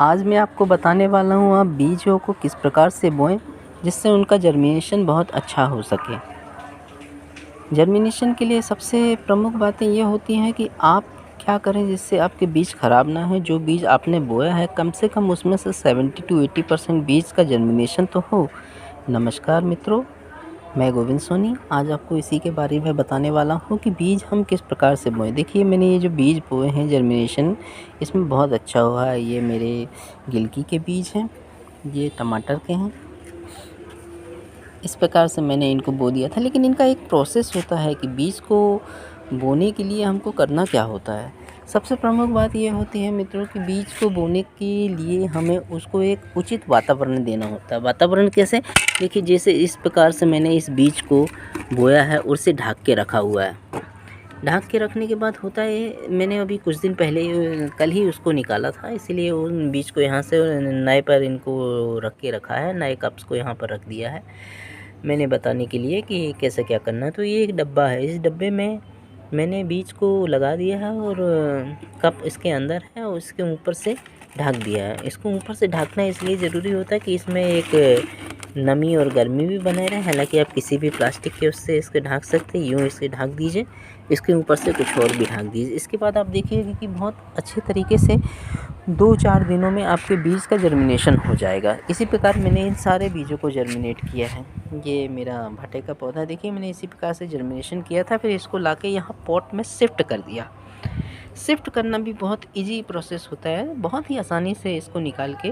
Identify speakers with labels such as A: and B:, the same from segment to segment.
A: आज मैं आपको बताने वाला हूँ आप बीजों को किस प्रकार से बोएं जिससे उनका जर्मिनेशन बहुत अच्छा हो सके। जर्मिनेशन के लिए सबसे प्रमुख बातें ये होती हैं कि आप क्या करें जिससे आपके बीज ख़राब ना हो। जो बीज आपने बोया है कम से कम उसमें से 70 to 80% बीज का जर्मिनेशन तो हो। नमस्कार मित्रों, मैं गोविंद सोनी आज आपको इसी के बारे में बताने वाला हूँ कि बीज हम किस प्रकार से बोएं। देखिए, मैंने ये जो बीज बोए हैं जर्मिनेशन इसमें बहुत अच्छा हुआ है। ये मेरे गिलकी के बीज हैं, ये टमाटर के हैं। इस प्रकार से मैंने इनको बो दिया था, लेकिन इनका एक प्रोसेस होता है कि बीज को बोने के लिए हमको करना क्या होता है। सबसे प्रमुख बात ये होती है मित्रों कि बीज को बोने के लिए हमें उसको एक उचित वातावरण देना होता है। वातावरण कैसे? देखिए, जैसे इस प्रकार से मैंने इस बीज को बोया है और उसे ढक के रखा हुआ है। ढक के रखने के बाद होता है, मैंने अभी कुछ दिन पहले कल ही उसको निकाला था, इसीलिए उन बीज को यहाँ से नए पर इनको रख के रखा है, नए कप्स को यहाँ पर रख दिया है मैंने बताने के लिए कि कैसे क्या करना है। तो ये एक डब्बा है, इस डब्बे में मैंने बीज को लगा दिया है और कप इसके अंदर है और इसके ऊपर से ढक दिया है। इसको ऊपर से ढकना इसलिए ज़रूरी होता है कि इसमें एक नमी और गर्मी भी बने रहे। हालांकि आप किसी भी प्लास्टिक के उससे इसके ढक सकते हैं, यूँ इसे ढक दीजिए, इसके ऊपर से कुछ और भी ढक दीजिए। इसके बाद आप देखिएगा कि बहुत अच्छे तरीके से 2-4 दिनों में आपके बीज का जर्मिनेशन हो जाएगा। इसी प्रकार मैंने इन सारे बीजों को जर्मिनेट किया है। ये मेरा भटे का पौधा देखिए, मैंने इसी प्रकार से जर्मिनेशन किया था, फिर इसको लाके यहाँ पॉट में शिफ्ट कर दिया। शिफ्ट करना भी बहुत इजी प्रोसेस होता है, बहुत ही आसानी से इसको निकाल के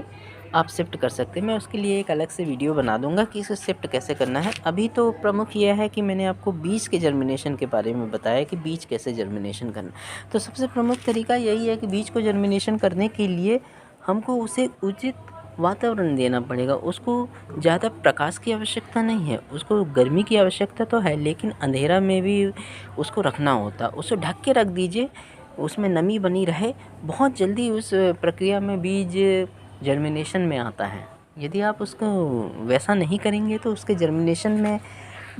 A: आप शिफ्ट कर सकते हैं। मैं उसके लिए एक अलग से वीडियो बना दूंगा कि इसे शिफ्ट कैसे करना है। अभी तो प्रमुख यह है कि मैंने आपको बीज के जर्मिनेशन के बारे में बताया कि बीज कैसे जर्मिनेशन करना। तो सबसे प्रमुख तरीका यही है कि बीज को जर्मिनेशन करने के लिए हमको उसे उचित वातावरण देना पड़ेगा। उसको ज़्यादा प्रकाश की आवश्यकता नहीं है, उसको गर्मी की आवश्यकता तो है, लेकिन अंधेरा में भी उसको रखना होता। उसे ढक के रख दीजिए, उसमें नमी बनी रहे। बहुत जल्दी उस प्रक्रिया में बीज जर्मिनेशन में आता है। यदि आप उसको वैसा नहीं करेंगे तो उसके जर्मिनेशन में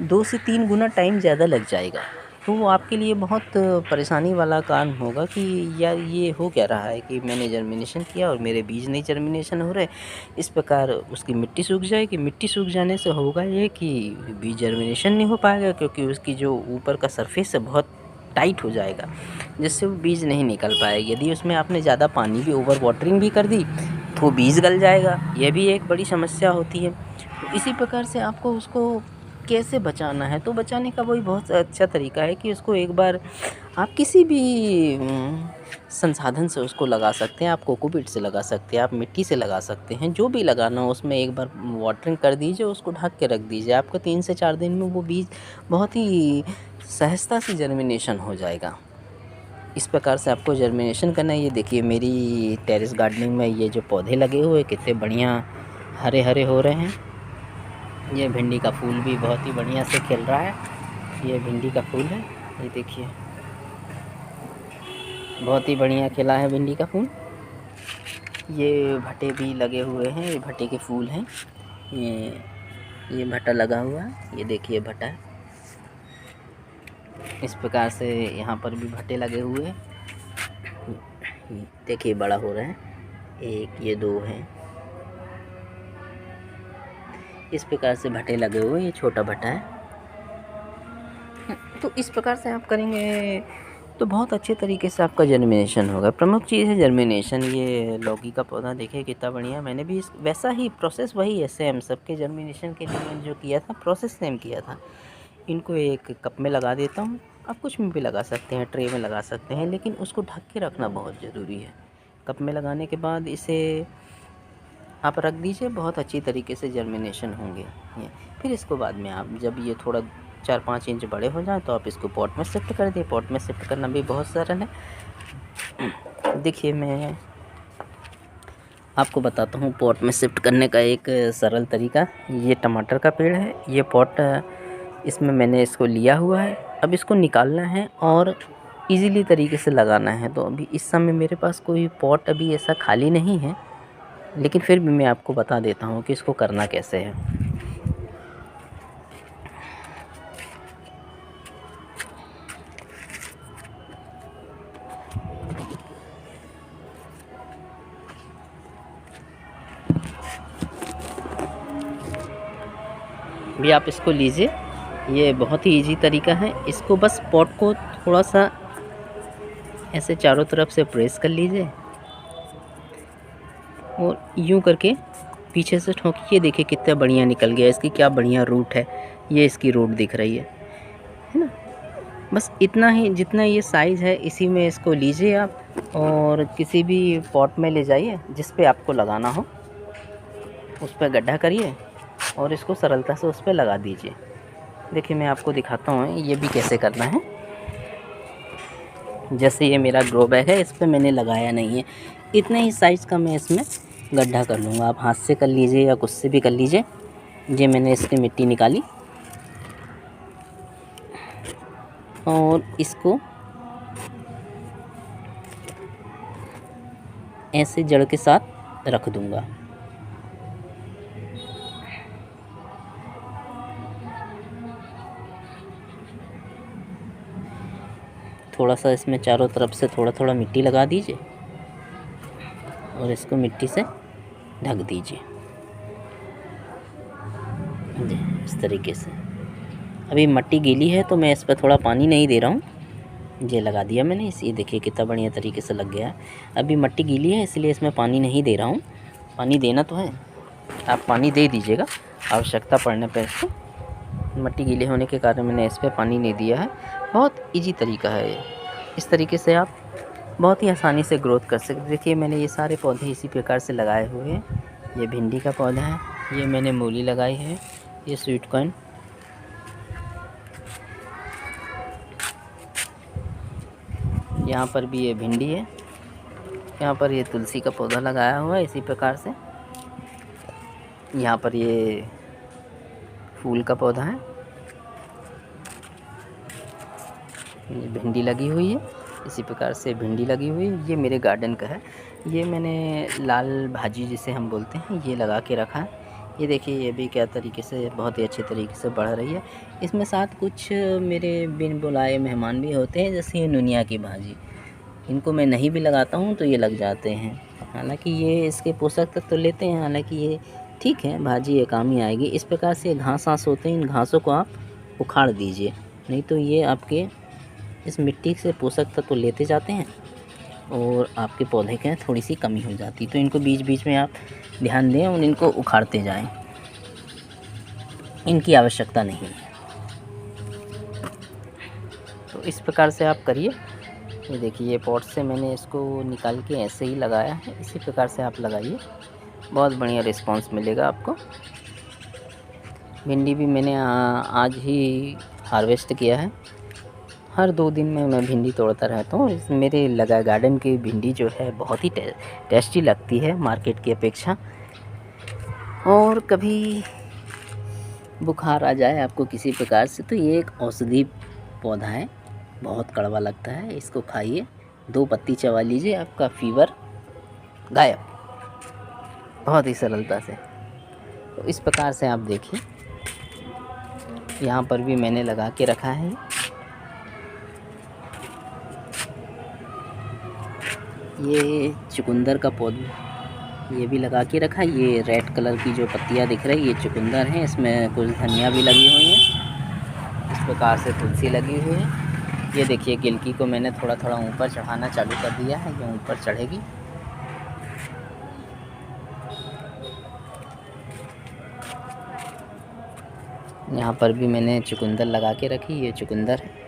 A: 2 से 3 गुना टाइम ज़्यादा लग जाएगा। तो वो आपके लिए बहुत परेशानी वाला काम होगा कि यार ये हो क्या रहा है कि मैंने जर्मिनेशन किया और मेरे बीज नहीं जर्मिनेशन हो रहे। इस प्रकार उसकी मिट्टी सूख जाएगी। मिट्टी सूख जाने से होगा ये कि बीज जर्मिनेशन नहीं हो पाएगा, क्योंकि उसकी जो ऊपर का सरफेस है बहुत टाइट हो जाएगा, जिससे वो बीज नहीं निकल पाएगा। यदि उसमें आपने ज़्यादा पानी भी ओवर वाटरिंग भी कर दी तो बीज गल जाएगा। यह भी एक बड़ी समस्या होती है। तो इसी प्रकार से आपको उसको कैसे बचाना है, तो बचाने का वही बहुत अच्छा तरीका है कि उसको एक बार आप किसी भी संसाधन से उसको लगा सकते हैं। आप कोकोपीट से लगा सकते हैं, आप मिट्टी से लगा सकते हैं, जो भी लगाना हो उसमें एक बार वाटरिंग कर दीजिए, उसको ढक के रख दीजिए। आपका 3 से 4 दिन में वो बीज बहुत ही सहजता से जर्मिनेशन हो जाएगा। इस प्रकार से आपको जर्मिनेशन करना है। ये देखिए, मेरी टेरेस गार्डनिंग में ये जो पौधे लगे हुए कितने बढ़िया हरे हरे हो रहे हैं। ये भिंडी का फूल भी बहुत ही बढ़िया से खिल रहा है। ये भिंडी का फूल है, ये देखिए बहुत ही बढ़िया खिला है भिंडी का फूल। ये भटे भी लगे हुए हैं, ये भटे के फूल हैं। ये भटा लगा हुआ है, ये देखिए भटा। इस प्रकार से यहाँ पर भी भटे लगे हुए हैं। देखिए बड़ा हो रहा है, एक ये 2 हैं। इस प्रकार से भटे लगे हुए, ये छोटा भटा है। तो इस प्रकार से आप करेंगे तो बहुत अच्छे तरीके से आपका जर्मिनेशन होगा। प्रमुख चीज़ है जर्मिनेशन। ये लौकी का पौधा देखिए कितना बढ़िया। मैंने भी वैसा ही प्रोसेस वही है सेम, सबके जर्मिनेशन के लिए मैंने जो किया था प्रोसेस सेम किया था। इनको एक कप में लगा देता हूँ, आप कुछ में भी लगा सकते हैं, ट्रे में लगा सकते हैं, लेकिन उसको ढक के रखना बहुत ज़रूरी है। कप में लगाने के बाद इसे आप रख दीजिए, बहुत अच्छी तरीके से जर्मिनेशन होंगे। फिर इसको बाद में आप जब ये थोड़ा 4-5 इंच बड़े हो जाएं तो आप इसको पॉट में शिफ्ट कर दिए। पॉट में शिफ्ट करना भी बहुत सरल है। देखिए, मैं आपको बताता हूँ पॉट में शिफ्ट करने का एक सरल तरीका। ये टमाटर का पेड़ है, ये पॉट इसमें मैंने इसको लिया हुआ है। अब इसको निकालना है और इजीली तरीके से लगाना है। तो अभी इस समय मेरे पास कोई पॉट अभी ऐसा खाली नहीं है, लेकिन फिर भी मैं आपको बता देता हूँ कि इसको करना कैसे है। भी आप इसको लीजिए। ये बहुत ही इजी तरीका है। इसको बस पॉट को थोड़ा सा ऐसे चारों तरफ से प्रेस कर लीजिए और यूं करके पीछे से ठोकिए। देखिए कितना बढ़िया निकल गया। इसकी क्या बढ़िया रूट है। ये इसकी रूट दिख रही है ना। बस इतना ही, जितना ये साइज़ है इसी में इसको लीजिए आप और किसी भी पॉट में ले जाइए जिस पे आपको लगाना हो, उस पर गड्ढा करिए और इसको सरलता से उस पर लगा दीजिए। देखिए मैं आपको दिखाता हूँ ये भी कैसे करना है। जैसे ये मेरा ग्रो बैग है, इस पर मैंने लगाया नहीं है, इतने ही साइज़ का मैं इसमें गड्ढा कर लूँगा। आप हाथ से कर लीजिए या कुछ से भी कर लीजिए। ये मैंने इसकी मिट्टी निकाली और इसको ऐसे जड़ के साथ रख दूँगा। थोड़ा सा इसमें चारों तरफ से थोड़ा थोड़ा मिट्टी लगा दीजिए और इसको मिट्टी से ढक दीजिए इस तरीके से। अभी मिट्टी गीली है तो मैं इस पर थोड़ा पानी नहीं दे रहा हूँ। ये लगा दिया मैंने, इस ये देखिए कितना बढ़िया तरीके से लग गया है। अभी मिट्टी गीली है इसलिए इसमें पानी नहीं दे रहा हूँ। पानी देना तो है, आप पानी दे दीजिएगा आवश्यकता पड़ने पर। इसको मिट्टी गीली होने के कारण मैंने इस पर पानी नहीं दिया है। बहुत इजी तरीका है ये। इस तरीके से आप बहुत ही आसानी से ग्रोथ कर सकते। देखिए मैंने ये सारे पौधे इसी प्रकार से लगाए हुए हैं। ये भिंडी का पौधा है, ये मैंने मूली लगाई है, ये स्वीट कॉर्न, यहाँ पर भी ये भिंडी है, यहाँ पर ये तुलसी का पौधा लगाया हुआ है इसी प्रकार से। यहाँ पर ये फूल का पौधा है, ये भिंडी लगी हुई है, इसी प्रकार से भिंडी लगी हुई है। ये मेरे गार्डन का है। ये मैंने लाल भाजी जिसे हम बोलते हैं ये लगा के रखा है। ये देखिए ये भी क्या तरीके से बहुत ही अच्छे तरीके से बढ़ रही है। इसमें साथ कुछ मेरे बिन बुलाए मेहमान भी होते हैं, जैसे ये नुनिया की भाजी। इनको मैं नहीं भी लगाता हूँ तो ये लग जाते हैं। हालांकि ये इसके पोषक तत्व तो लेते हैं, हालांकि ये ठीक है, भाजी ये काम ही आएगी। इस प्रकार से घास आस होते हैं, इन घासों को आप उखाड़ दीजिए, नहीं तो ये आपके इस मिट्टी से पोषक तत्व तो लेते जाते हैं और आपके पौधे के थोड़ी सी कमी हो जाती। तो इनको बीच बीच में आप ध्यान दें और इनको उखाड़ते जाएं, इनकी आवश्यकता नहीं है। तो इस प्रकार से आप करिए। ये देखिए ये पॉट से मैंने इसको निकाल के ऐसे ही लगाया है, इसी प्रकार से आप लगाइए, बहुत बढ़िया रिस्पांस मिलेगा आपको। भिंडी भी मैंने आज ही हार्वेस्ट किया है। हर 2 दिन में मैं भिंडी तोड़ता रहता हूँ। इस मेरे लगा गार्डन की भिंडी जो है बहुत ही टेस्टी लगती है मार्केट की अपेक्षा। और कभी बुखार आ जाए आपको किसी प्रकार से तो ये एक औषधि पौधा है, बहुत कड़वा लगता है। इसको खाइए, 2 पत्ती चबा लीजिए, आपका फीवर गायब, बहुत ही सरलता से। तो इस प्रकार से आप देखिए, यहाँ पर भी मैंने लगा के रखा है। ये चुकंदर का पौधा ये भी लगा के रखा है। ये रेड कलर की जो पत्तियाँ दिख रही है ये चुकंदर हैं, इसमें कुछ धनिया भी लगी हुई हैं। इस प्रकार से तुलसी लगी हुई है। ये देखिए गिलकी को मैंने थोड़ा थोड़ा ऊपर चढ़ाना चालू कर दिया है, ये ऊपर चढ़ेगी। यहाँ पर भी मैंने चुकंदर लगा के रखी, ये चुकंदर है।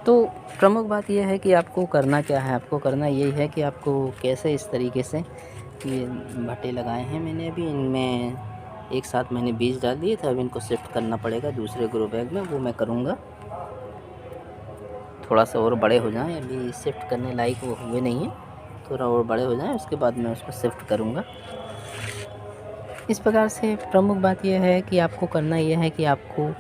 A: तो प्रमुख बात यह है कि आपको करना क्या है, आपको करना यही है कि आपको कैसे इस तरीके से ये भट्टे लगाए हैं मैंने, अभी इनमें एक साथ मैंने बीज डाल दिए थे। अब इनको शिफ्ट करना पड़ेगा दूसरे ग्रो बैग में, वो मैं करूँगा। थोड़ा सा और बड़े हो जाएं, अभी शिफ्ट करने लायक वो हुए नहीं हैं, थोड़ा और बड़े हो जाएं उसके बाद मैं उसको शिफ्ट करूँगा। इस प्रकार से प्रमुख बात यह है कि आपको करना यह है कि आपको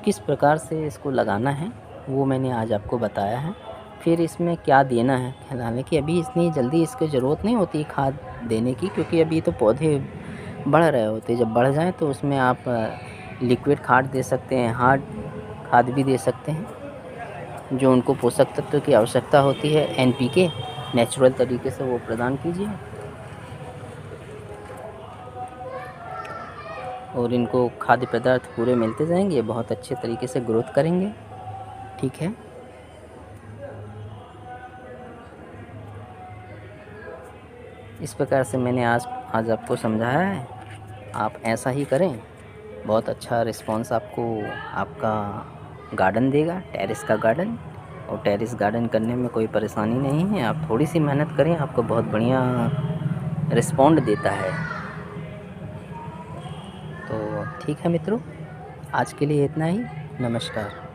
A: किस प्रकार से इसको लगाना है वो मैंने आज आपको बताया है। फिर इसमें क्या देना है, हालांकि अभी इतनी जल्दी इसकी ज़रूरत नहीं होती खाद देने की, क्योंकि अभी तो पौधे बढ़ रहे होते। जब बढ़ जाएं तो उसमें आप लिक्विड खाद दे सकते हैं, हार्ड खाद भी दे सकते हैं, जो उनको पोषक तत्व की आवश्यकता होती है। NPK नेचुरल तरीके से वो प्रदान कीजिए। और इनको खाद्य पदार्थ पूरे मिलते जाएंगे, ये बहुत अच्छे तरीके से ग्रोथ करेंगे। ठीक है, इस प्रकार से मैंने आज आपको समझाया है। आप ऐसा ही करें, बहुत अच्छा रिस्पॉन्स आपको आपका गार्डन देगा, टेरेस का गार्डन। और टेरेस गार्डन करने में कोई परेशानी नहीं है, आप थोड़ी सी मेहनत करें, आपको बहुत बढ़िया रिस्पॉन्ड देता है। तो ठीक है मित्रों, आज के लिए इतना ही। नमस्कार।